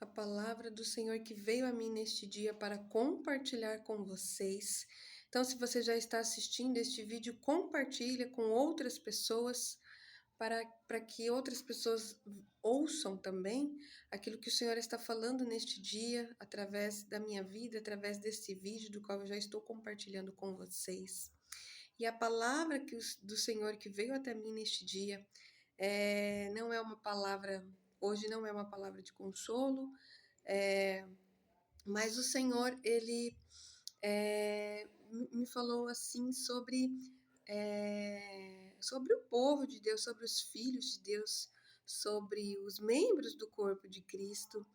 a palavra do Senhor que veio a mim neste dia para compartilhar com vocês. Então, se você já está assistindo este vídeo, compartilha com outras pessoas para que outras pessoas ouçam também aquilo que o Senhor está falando neste dia, através da minha vida, através desse vídeo do qual eu já estou compartilhando com vocês. E a palavra do Senhor que veio até mim neste dia não é uma palavra, hoje não é uma palavra de consolo, mas o Senhor, ele me falou assim sobre o povo de Deus, sobre os filhos de Deus, sobre os membros do corpo de Cristo.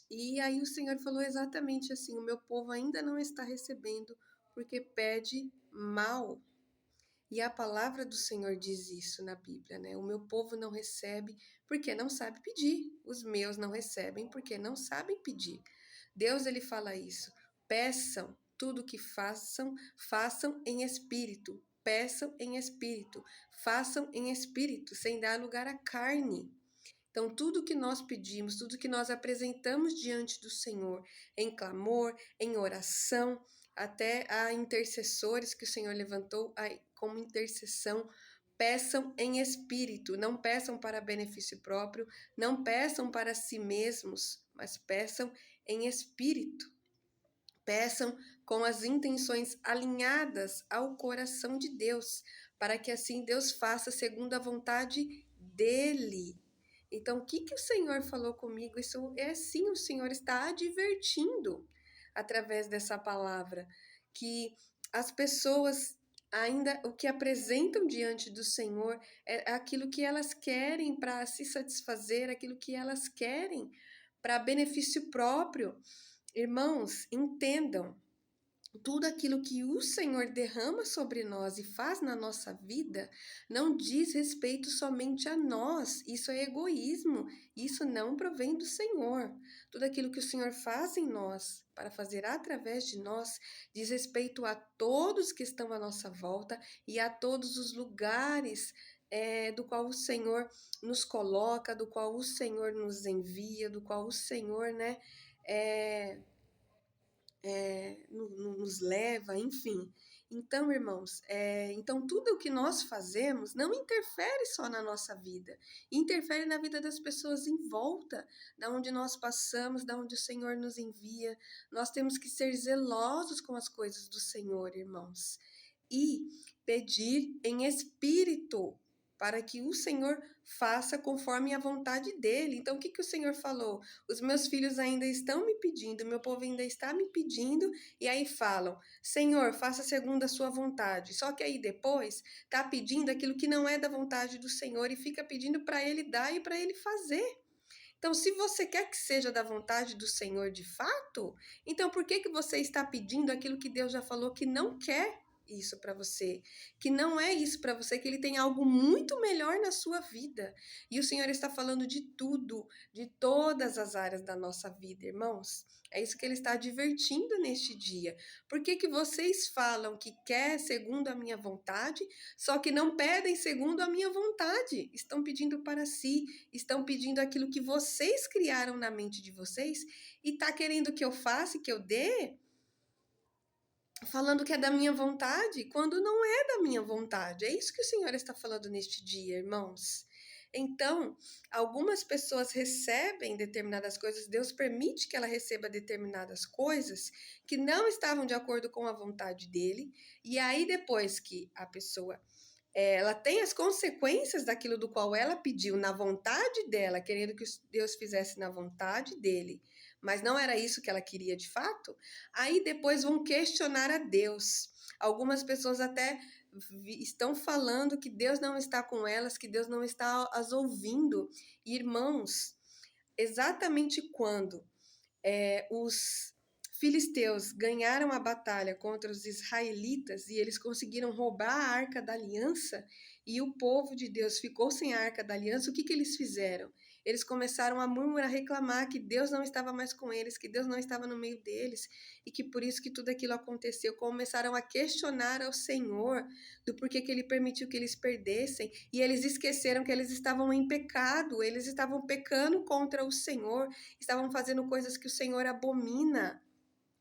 E aí o Senhor falou exatamente assim: o meu povo ainda não está recebendo porque pede mal. E a palavra do Senhor diz isso na Bíblia, né? O meu povo não recebe porque não sabe pedir. Os meus não recebem porque não sabem pedir. Deus, ele fala isso. Peçam tudo que façam, façam em espírito. Peçam em espírito. Façam em espírito, sem dar lugar à carne. Então, tudo que nós pedimos, tudo que nós apresentamos diante do Senhor, em clamor, em oração, até a intercessores que o Senhor levantou como intercessão, peçam em espírito, não peçam para benefício próprio, não peçam para si mesmos, mas peçam em espírito. Peçam com as intenções alinhadas ao coração de Deus, para que assim Deus faça segundo a vontade dele. Então, o que o Senhor falou comigo? Isso é sim, o Senhor está advertindo através dessa palavra que as pessoas ainda o que apresentam diante do Senhor é aquilo que elas querem para se satisfazer, aquilo que elas querem para benefício próprio. Irmãos, entendam, tudo aquilo que o Senhor derrama sobre nós e faz na nossa vida não diz respeito somente a nós. Isso é egoísmo. Isso não provém do Senhor. Tudo aquilo que o Senhor faz em nós, para fazer através de nós, diz respeito a todos que estão à nossa volta e a todos os lugares do qual o Senhor nos coloca, do qual o Senhor nos envia, do qual o Senhor, né? Nos leva, enfim. Então, irmãos, então tudo o que nós fazemos não interfere só na nossa vida, interfere na vida das pessoas em volta, da onde nós passamos, da onde o Senhor nos envia. Nós temos que ser zelosos com as coisas do Senhor, irmãos, e pedir em espírito, para que o Senhor faça conforme a vontade dele. Então, o que o Senhor falou? Os meus filhos ainda estão me pedindo, meu povo ainda está me pedindo, e aí falam, Senhor, faça segundo a sua vontade. Só que aí depois está pedindo aquilo que não é da vontade do Senhor e fica pedindo para ele dar e para ele fazer. Então, se você quer que seja da vontade do Senhor de fato, então por que você está pedindo aquilo que Deus já falou que não quer isso para você, que não é isso para você, que ele tem algo muito melhor na sua vida. E o Senhor está falando de tudo, de todas as áreas da nossa vida, irmãos. É isso que ele está advertindo neste dia. Por que vocês falam que quer segundo a minha vontade, só que não pedem segundo a minha vontade? Estão pedindo para si, estão pedindo aquilo que vocês criaram na mente de vocês e tá querendo que eu faça, que eu dê, falando que é da minha vontade, quando não é da minha vontade. É isso que o Senhor está falando neste dia, irmãos. Então, algumas pessoas recebem determinadas coisas, Deus permite que ela receba determinadas coisas que não estavam de acordo com a vontade dele, e aí depois que a pessoa ela tem as consequências daquilo do qual ela pediu na vontade dela, querendo que Deus fizesse na vontade dele, mas não era isso que ela queria de fato, aí depois vão questionar a Deus. Algumas pessoas até estão falando que Deus não está com elas, que Deus não está as ouvindo. Irmãos, exatamente quando os filisteus ganharam a batalha contra os israelitas e eles conseguiram roubar a Arca da Aliança e o povo de Deus ficou sem a Arca da Aliança, o que eles fizeram? eles começaram a murmurar, a reclamar que Deus não estava mais com eles, que Deus não estava no meio deles, e que por isso que tudo aquilo aconteceu. Começaram a questionar ao Senhor do porquê que ele permitiu que eles perdessem, e eles esqueceram que eles estavam em pecado, eles estavam pecando contra o Senhor, estavam fazendo coisas que o Senhor abomina.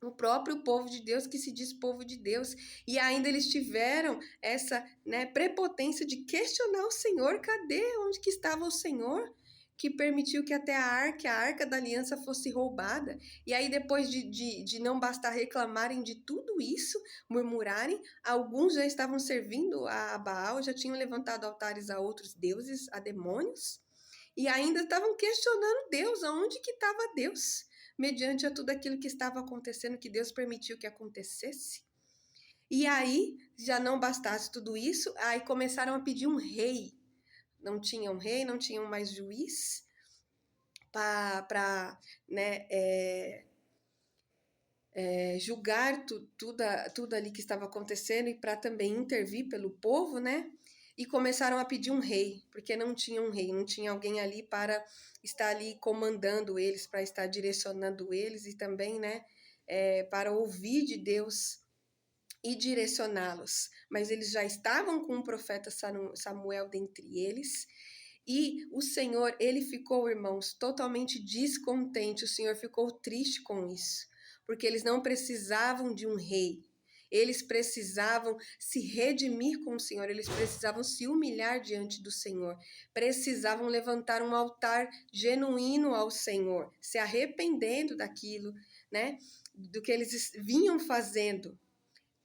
O próprio povo de Deus que se diz povo de Deus, e ainda eles tiveram essa, né, prepotência de questionar o Senhor. Cadê? Onde que estava o Senhor? Que permitiu que até a arca da aliança fosse roubada. E aí, depois de não bastar reclamarem de tudo isso, murmurarem, alguns já estavam servindo a Baal, já tinham levantado altares a outros deuses, a demônios, e ainda estavam questionando Deus, aonde que estava Deus? Mediante a tudo aquilo que estava acontecendo, que Deus permitiu que acontecesse. E aí, já não bastasse tudo isso, aí começaram a pedir um rei. Não tinham rei, não tinham mais juiz para né, julgar tudo ali que estava acontecendo e para também intervir pelo povo, né? E começaram a pedir um rei, porque não tinha um rei, não tinha alguém ali para estar ali comandando eles, para estar direcionando eles e também, né, para ouvir de Deus e direcioná-los. Mas eles já estavam com o profeta Samuel dentre eles. E o Senhor, ele ficou, irmãos, totalmente descontente. O Senhor ficou triste com isso, porque eles não precisavam de um rei. Eles precisavam se redimir com o Senhor, eles precisavam se humilhar diante do Senhor, precisavam levantar um altar genuíno ao Senhor, se arrependendo daquilo, né, do que eles vinham fazendo,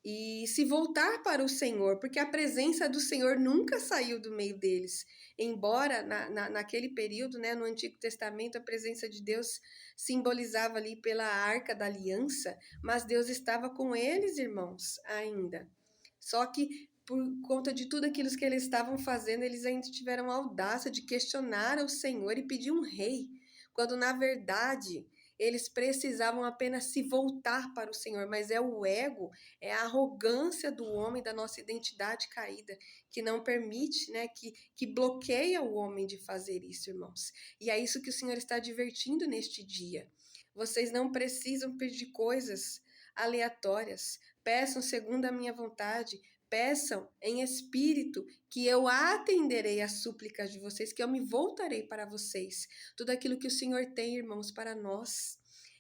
e se voltar para o Senhor, porque a presença do Senhor nunca saiu do meio deles. Embora naquele período, né, no Antigo Testamento, a presença de Deus simbolizava ali pela Arca da Aliança, mas Deus estava com eles, irmãos, ainda. Só que por conta de tudo aquilo que eles estavam fazendo, eles ainda tiveram a audácia de questionar ao Senhor e pedir um rei, quando na verdade eles precisavam apenas se voltar para o Senhor, mas é o ego, é a arrogância do homem, da nossa identidade caída, que não permite, né, que bloqueia o homem de fazer isso, irmãos. E é isso que o Senhor está advertindo neste dia. Vocês não precisam pedir coisas aleatórias. Peçam segundo a minha vontade. Peçam em espírito, que eu atenderei às súplicas de vocês, que eu me voltarei para vocês. Tudo aquilo que o Senhor tem, irmãos, para nós.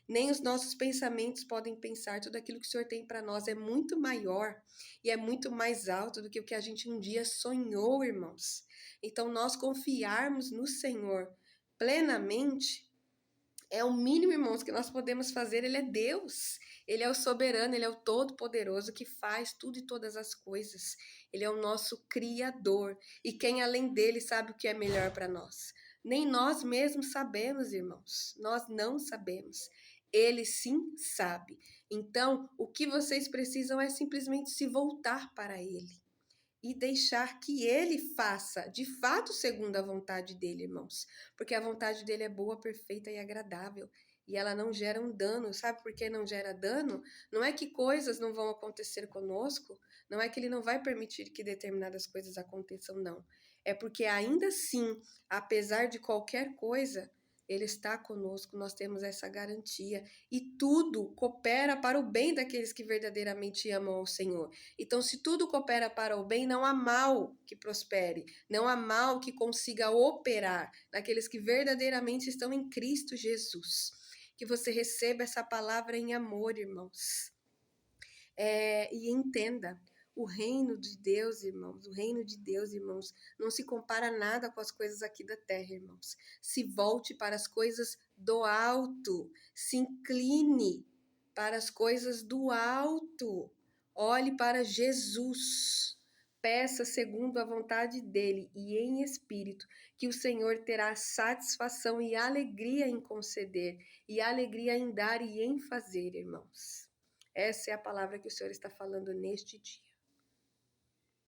Nem os nossos pensamentos podem pensar. Tudo aquilo que o Senhor tem para nós é muito maior e é muito mais alto do que o que a gente um dia sonhou, irmãos. Então, nós confiarmos no Senhor plenamente é o mínimo, irmãos, que nós podemos fazer. Ele é Deus, Ele é o soberano, Ele é o todo-poderoso que faz tudo e todas as coisas. Ele é o nosso Criador, e quem além dele sabe o que é melhor para nós? Nem nós mesmos sabemos, irmãos, nós não sabemos. Ele sim sabe. Então, o que vocês precisam é simplesmente se voltar para Ele e deixar que ele faça de fato segundo a vontade dele, irmãos. Porque a vontade dele é boa, perfeita e agradável. E ela não gera um dano. Sabe por que não gera dano? Não é que coisas não vão acontecer conosco, não é que ele não vai permitir que determinadas coisas aconteçam, não. É porque ainda assim, apesar de qualquer coisa, ele está conosco, nós temos essa garantia. E tudo coopera para o bem daqueles que verdadeiramente amam ao Senhor. Então, se tudo coopera para o bem, não há mal que prospere, não há mal que consiga operar naqueles que verdadeiramente estão em Cristo Jesus. Que você receba essa palavra em amor, irmãos. E entenda, o reino de Deus, irmãos, o reino de Deus, irmãos, não se compara nada com as coisas aqui da terra, irmãos. Se volte para as coisas do alto, se incline para as coisas do alto. Olhe para Jesus. Peça segundo a vontade dele e em espírito, que o Senhor terá satisfação e alegria em conceder, e alegria em dar e em fazer, irmãos. Essa é a palavra que o Senhor está falando neste dia.